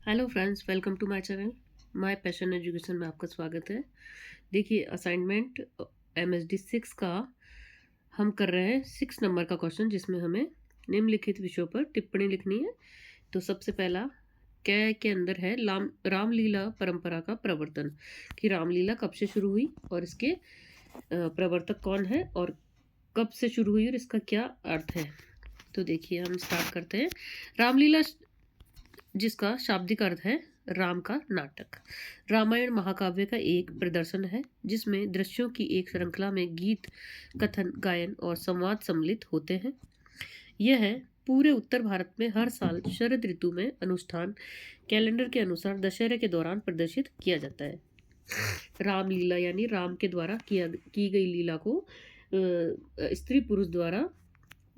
Hello friends, welcome to my channel. My passion education में आपका स्वागत है। देखिए, असाइनमेंट एमएसडी 6 का हम कर रहे हैं 6 नंबर का क्वेश्चन, जिसमें हमें निम्नलिखित विषयों पर टिप्पणी लिखनी है। तो सबसे पहला क्या के अंदर है रामलीला परंपरा का प्रवर्तन, कि रामलीला कब से शुरू हुई और इसके प्रवर्तक कौन है और कब से शुरू हुई और इसका क्या अर्थ है। तो देखिए, हम स्टार्ट करते हैं। रामलीला, जिसका शाब्दिक अर्थ है राम का नाटक, रामायण महाकाव्य का एक प्रदर्शन है जिसमें दृश्यों की एक श्रृंखला में गीत, कथन, गायन और संवाद सम्मिलित होते हैं। यह पूरे उत्तर भारत में हर साल शरद ऋतु में अनुष्ठान कैलेंडर के अनुसार दशहरे के दौरान प्रदर्शित किया जाता है। रामलीला यानी राम के द्वारा की गई लीला को स्त्री पुरुष द्वारा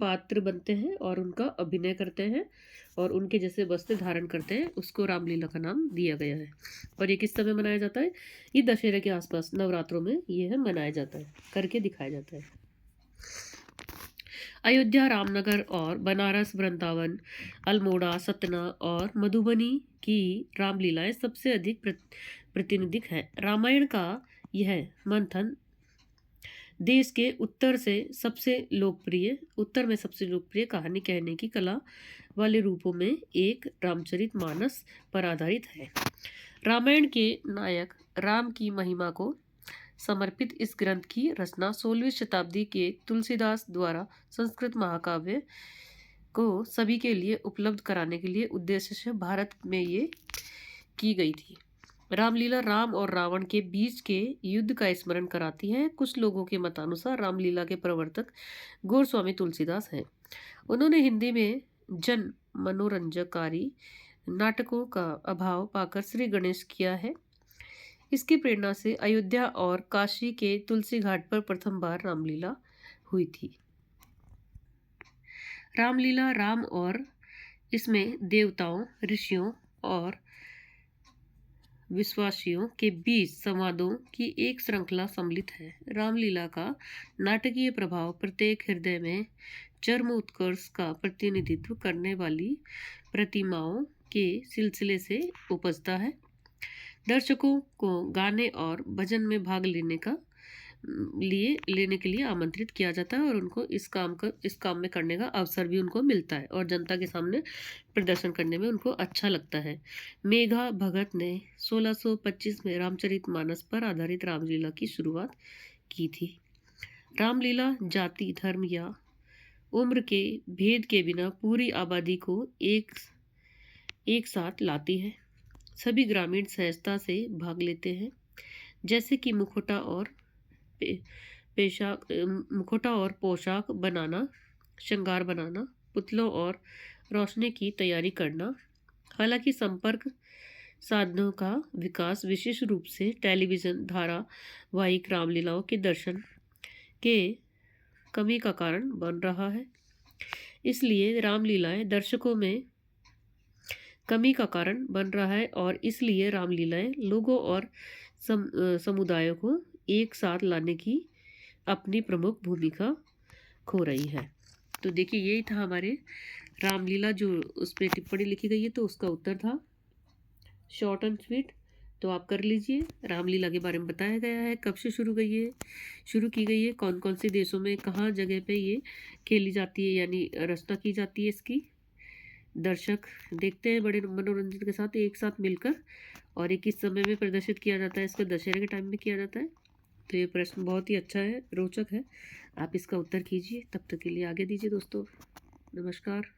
पात्र बनते हैं और उनका अभिनय करते हैं और उनके जैसे वस्त्र धारण करते हैं, उसको रामलीला का नाम दिया गया है। और ये किस समय मनाया जाता है? ये दशहरे के आसपास नवरात्रों में यह मनाया जाता है, करके दिखाया जाता है। अयोध्या, रामनगर और बनारस, वृंदावन, अल्मोड़ा, सतना और मधुबनी की रामलीलाएं सबसे अधिक प्रतिनिधिक है। रामायण का यह मंथन देश के उत्तर में सबसे लोकप्रिय कहानी कहने की कला वाले रूपों में एक रामचरितमानस पर आधारित है। रामायण के नायक राम की महिमा को समर्पित इस ग्रंथ की रचना 16वीं शताब्दी के तुलसीदास द्वारा संस्कृत महाकाव्य को सभी के लिए उपलब्ध कराने के लिए उद्देश्य से भारत में ये की गई थी। रामलीला राम और रावण के बीच के युद्ध का स्मरण कराती है। कुछ लोगों के मतानुसार रामलीला के प्रवर्तक गोस्वामी तुलसीदास हैं। उन्होंने हिंदी में जन मनोरंजकारी नाटकों का अभाव पाकर श्री गणेश किया है। इसकी प्रेरणा से अयोध्या और काशी के तुलसी घाट पर प्रथम बार रामलीला हुई थी। रामलीला राम और इसमें देवताओं, ऋषियों और विश्वासियों के बीच संवादों की एक श्रृंखला सम्मिलित है। रामलीला का नाटकीय प्रभाव प्रत्येक हृदय में चरम उत्कर्ष का प्रतिनिधित्व करने वाली प्रतिमाओं के सिलसिले से उपजता है। दर्शकों को गाने और भजन में भाग लेने के लिए आमंत्रित किया जाता है और उनको इस काम में करने का अवसर भी उनको मिलता है और जनता के सामने प्रदर्शन करने में उनको अच्छा लगता है। मेघा भगत ने 1625 में रामचरितमानस पर आधारित रामलीला की शुरुआत की थी। रामलीला जाति, धर्म या उम्र के भेद के बिना पूरी आबादी को एक साथ लाती है। सभी ग्रामीण सहजता से भाग लेते हैं, जैसे कि मुखौटा और पोशाक बनाना, श्रृंगार बनाना, पुतलों और रोशनी की तैयारी करना। हालांकि संपर्क साधनों का विकास विशेष रूप से टेलीविज़न धारावाहिक रामलीलाओं के दर्शन के कमी का कारण बन रहा है। इसलिए रामलीलाएं दर्शकों में कमी का कारण बन रहा है और इसलिए रामलीलाएं लोगों और समुदायों को एक साथ लाने की अपनी प्रमुख भूमिका खो रही है। तो देखिए, यही था हमारे रामलीला जो उस पर टिप्पणी लिखी गई है, तो उसका उत्तर था शॉर्ट एंड स्वीट। तो आप कर लीजिए। रामलीला के बारे में बताया गया है, कब से शुरू की गई है, कौन कौन से देशों में कहाँ जगह पे ये खेली जाती है, यानी रचना की जाती है इसकी। दर्शक देखते हैं बड़े मनोरंजन के साथ एक साथ मिलकर, और ये किस समय में प्रदर्शित किया जाता है, इसको दशहरे के टाइम में किया जाता है। तो ये प्रश्न बहुत ही अच्छा है, रोचक है। आप इसका उत्तर कीजिए। तब तक के लिए आगे दीजिए दोस्तों। नमस्कार।